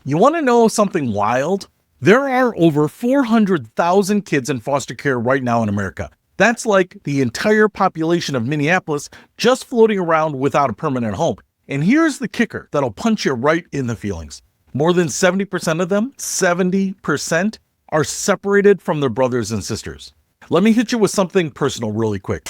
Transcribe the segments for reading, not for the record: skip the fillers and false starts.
You want to know something wild? There are over 400,000 kids in foster care right now in America. That's like the entire population of Minneapolis just floating around without a permanent home. And here's the kicker that'll punch you right in the feelings. More than 70% of them, 70%, are separated from their brothers and sisters. Let me hit you with something personal really quick.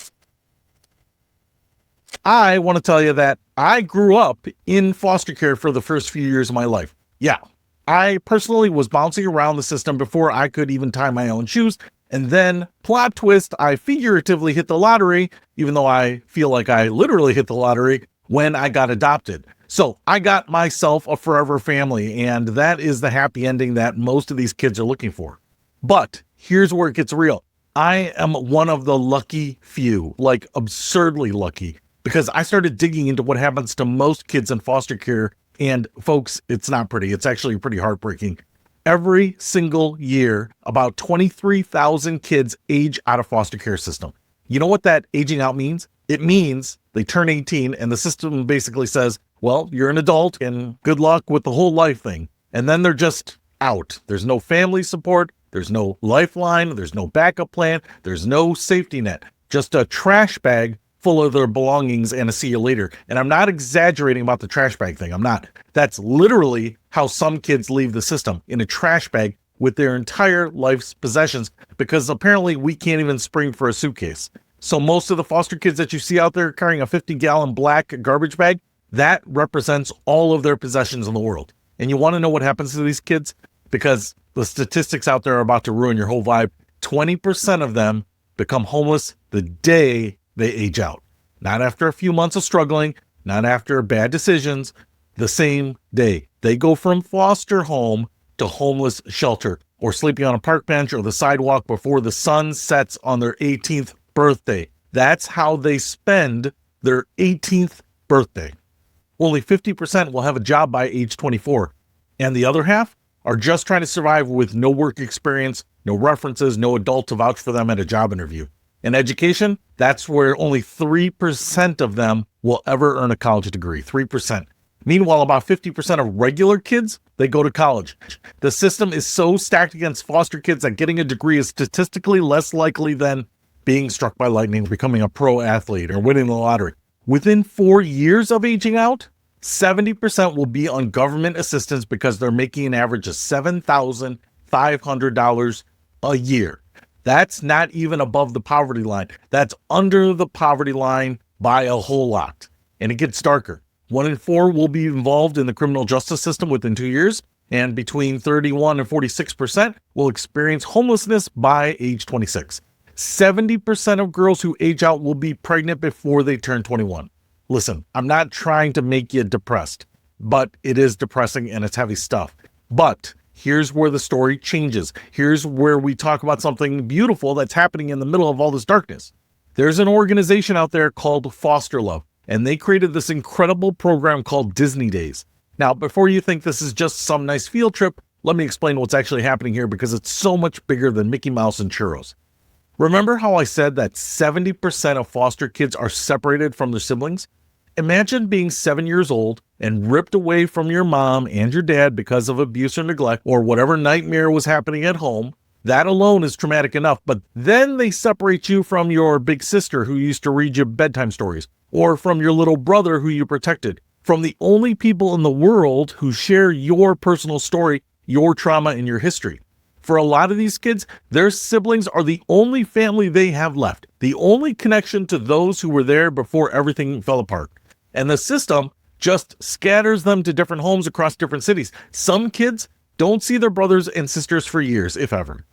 I want to tell you that I grew up in foster care for the first few years of my life. Yeah, I personally was bouncing around the system before I could even tie my own shoes. And then, plot twist, I figuratively hit the lottery, even though I feel like I literally hit the lottery when I got adopted. So I got myself a forever family, and that is the happy ending that most of these kids are looking for. But here's where it gets real. I am one of the lucky few, like absurdly lucky, because I started digging into what happens to most kids in foster care. And folks, it's not pretty. It's actually pretty heartbreaking. Every single year, about 23,000 kids age out of foster care system. You know what that aging out means? It means they turn 18 and the system basically says, well, you're an adult and good luck with the whole life thing. And then they're just out. There's no family support. There's no lifeline. There's no backup plan. There's no safety net. Just a trash bag full of their belongings and a see you later. And I'm not exaggerating about the trash bag thing. I'm not. That's literally how some kids leave the system, in a trash bag with their entire life's possessions, because apparently we can't even spring for a suitcase. So most of the foster kids that you see out there carrying a 50-gallon black garbage bag, that represents all of their possessions in the world. And you want to know what happens to these kids? Because the statistics out there are about to ruin your whole vibe. 20% of them become homeless the day they age out. Not after a few months of struggling, not after bad decisions, the same day. They go from foster home to homeless shelter, or sleeping on a park bench or the sidewalk before the sun sets on their 18th birthday. That's how they spend their 18th birthday. Only 50% will have a job by age 24. And the other half are just trying to survive with no work experience, no references, no adult to vouch for them at a job interview. In education, that's where only 3% of them will ever earn a college degree, 3%. Meanwhile, about 50% of regular kids, they go to college. The system is so stacked against foster kids that getting a degree is statistically less likely than being struck by lightning, becoming a pro athlete, or winning the lottery. Within 4 years of aging out, 70% will be on government assistance because they're making an average of $7,500 a year. That's not even above the poverty line. That's under the poverty line by a whole lot. And it gets darker. 1 in 4 will be involved in the criminal justice system within 2 years, and between 31 and 46% will experience homelessness by age 26. 70% of girls who age out will be pregnant before they turn 21. Listen, I'm not trying to make you depressed, but it is depressing and it's heavy stuff. But here's where the story changes. Here's where we talk about something beautiful that's happening in the middle of all this darkness. There's an organization out there called Foster Love, and they created this incredible program called Disney Days. Now, before you think this is just some nice field trip, let me explain what's actually happening here, because it's so much bigger than Mickey Mouse and churros. Remember how I said that 70% of foster kids are separated from their siblings? Imagine being 7 years old and ripped away from your mom and your dad because of abuse or neglect or whatever nightmare was happening at home. That alone is traumatic enough, but then they separate you from your big sister who used to read you bedtime stories, or from your little brother who you protected, from the only people in the world who share your personal story, your trauma, and your history. For a lot of these kids, their siblings are the only family they have left, the only connection to those who were there before everything fell apart. And the system just scatters them to different homes across different cities. Some kids don't see their brothers and sisters for years, if ever.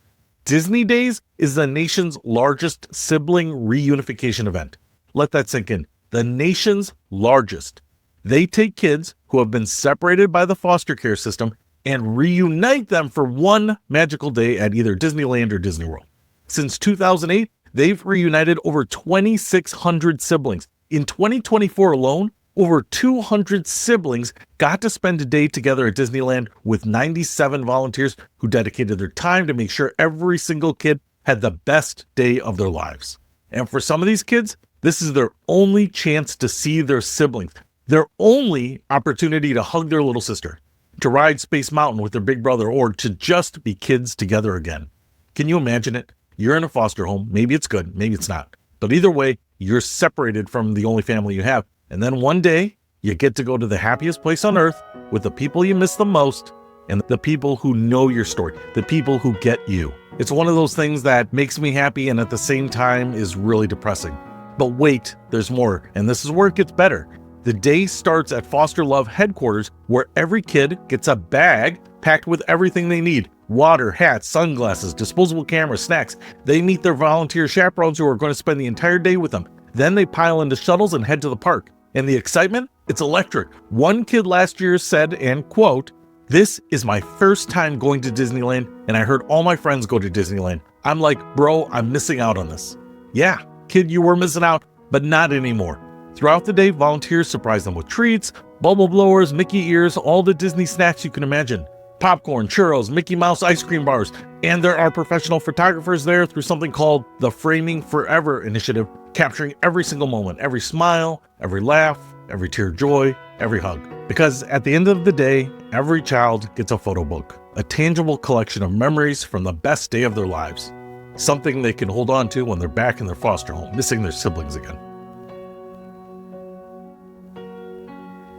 Disney Days is the nation's largest sibling reunification event. Let that sink in. The nation's largest. They take kids who have been separated by the foster care system and reunite them for one magical day at either Disneyland or Disney World. Since 2008, they've reunited over 2,600 siblings. In 2024 alone, over 200 siblings got to spend a day together at Disneyland with 97 volunteers who dedicated their time to make sure every single kid had the best day of their lives. And for some of these kids, this is their only chance to see their siblings, their only opportunity to hug their little sister. to ride Space Mountain with their big brother, or to just be kids together again. Can you imagine it? You're in a foster home. Maybe it's good, maybe it's not. But either way, you're separated from the only family you have. And then one day, you get to go to the happiest place on earth with the people you miss the most and the people who know your story, the people who get you. It's one of those things that makes me happy and at the same time is really depressing. But wait, there's more, and this is where it gets better. The day starts at Foster Love headquarters, where every kid gets a bag packed with everything they need: water, hats, sunglasses, disposable cameras, snacks. They meet their volunteer chaperones who are going to spend the entire day with them. Then they pile into shuttles and head to the park. And the excitement? It's electric. One kid last year said, and quote, "This is my first time going to Disneyland, and I heard all my friends go to Disneyland. I'm like, bro, I'm missing out on this." Yeah, kid, you were missing out, but not anymore. Throughout the day, volunteers surprise them with treats, bubble blowers, Mickey ears, all the Disney snacks you can imagine. Popcorn, churros, Mickey Mouse ice cream bars, and there are professional photographers there through something called the Framing Forever initiative, capturing every single moment, every smile, every laugh, every tear of joy, every hug. Because at the end of the day, every child gets a photo book, a tangible collection of memories from the best day of their lives, something they can hold on to when they're back in their foster home, missing their siblings again.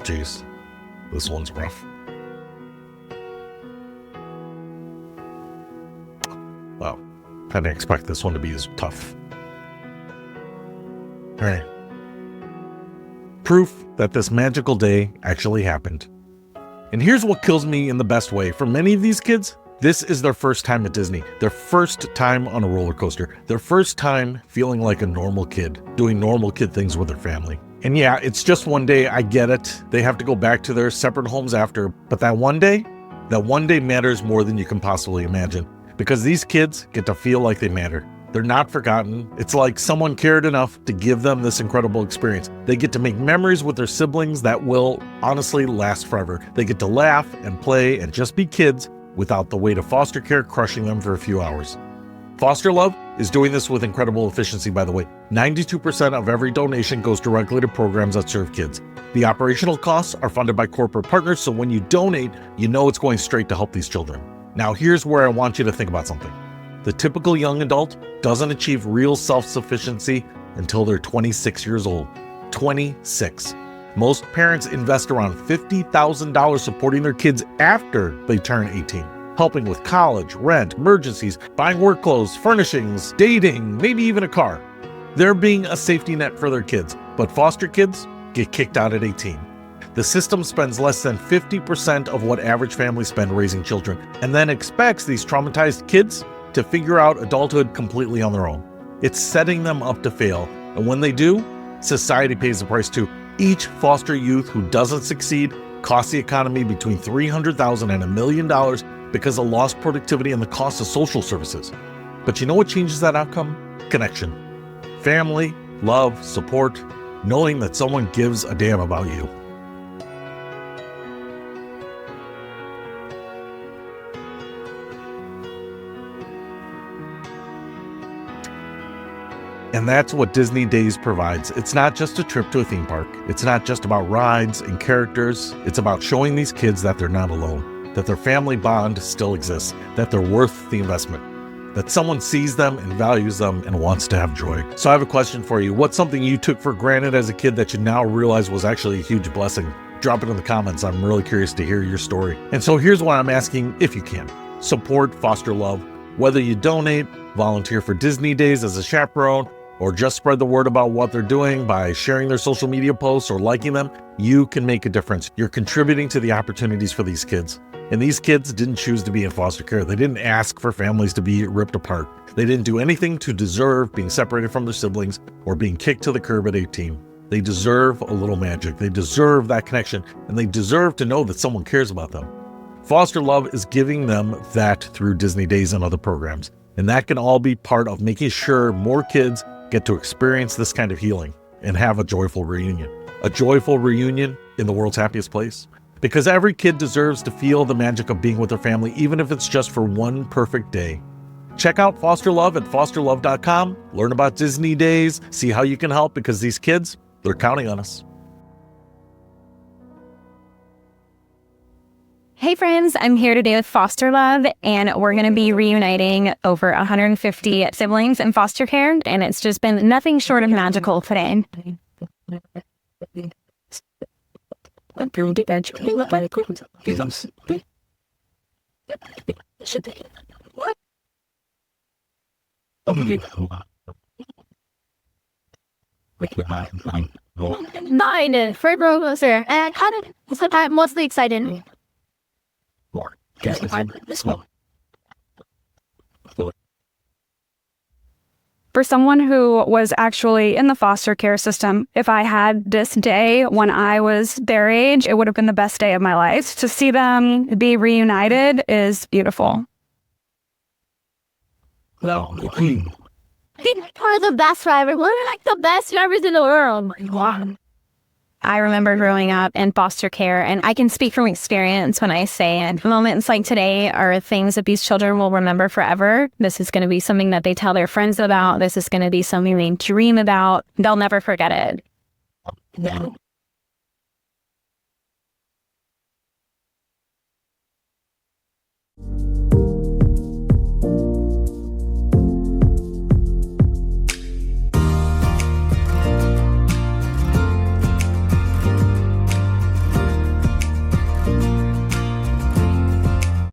Jeez, this one's rough. Well, I didn't expect this one to be as tough. All right. Proof that this magical day actually happened. And here's what kills me in the best way. For many of these kids, this is their first time at Disney, their first time on a roller coaster, their first time feeling like a normal kid, doing normal kid things with their family. And yeah, it's just one day, I get it. They have to go back to their separate homes after, but that one day matters more than you can possibly imagine, because these kids get to feel like they matter. They're not forgotten. It's like someone cared enough to give them this incredible experience. They get to make memories with their siblings that will honestly last forever. They get to laugh and play and just be kids without the weight of foster care crushing them for a few hours. Foster Love is doing this with incredible efficiency, by the way. 92% of every donation goes directly to programs that serve kids. The operational costs are funded by corporate partners, so when you donate, you know it's going straight to help these children. Now, here's where I want you to think about something. The typical young adult doesn't achieve real self-sufficiency until they're 26 years old. 26. Most parents invest around $50,000 supporting their kids after they turn 18. Helping with college, rent, emergencies, buying work clothes, furnishings, dating, maybe even a car. They're being a safety net for their kids, but foster kids get kicked out at 18. The system spends less than 50% of what average families spend raising children, and then expects these traumatized kids to figure out adulthood completely on their own. It's setting them up to fail, and when they do, society pays the price too. Each foster youth who doesn't succeed costs the economy between $300,000 and $1 million because of lost productivity and the cost of social services. But you know what changes that outcome? Connection. Family, love, support, knowing that someone gives a damn about you. And that's what Disney Days provides. It's not just a trip to a theme park. It's not just about rides and characters. It's about showing these kids that they're not alone, that their family bond still exists, that they're worth the investment, that someone sees them and values them and wants to have joy. So I have a question for you. What's something you took for granted as a kid that you now realize was actually a huge blessing? Drop it in the comments. I'm really curious to hear your story. And so here's what I'm asking, if you can. Support Foster Love. Whether you donate, volunteer for Disney Days as a chaperone, or just spread the word about what they're doing by sharing their social media posts or liking them, you can make a difference. You're contributing to the opportunities for these kids. And these kids didn't choose to be in foster care. They didn't ask for families to be ripped apart. They didn't do anything to deserve being separated from their siblings or being kicked to the curb at 18. They deserve a little magic. They deserve that connection, and they deserve to know that someone cares about them. Foster Love is giving them that through Disney Days and other programs. And that can all be part of making sure more kids get to experience this kind of healing and have a joyful reunion. A joyful reunion in the world's happiest place. Because every kid deserves to feel the magic of being with their family, even if it's just for one perfect day. Check out Foster Love at fosterlove.com. Learn about Disney Days. See how you can help, because these kids, they're counting on us. Hey friends, I'm here today with Foster Love, and we're going to be reuniting over 150 siblings in foster care, and it's just been nothing short of magical today. Mine for closer, and I'm mostly excited. For someone who was actually in the foster care system, if I had this day when I was their age, it would have been the best day of my life. To see them be reunited is beautiful. We're the best drivers. We're like the best drivers in the world. I remember growing up in foster care, and I can speak from experience when I say it. Moments like today are things that these children will remember forever. This is going to be something that they tell their friends about. This is going to be something they dream about. They'll never forget it.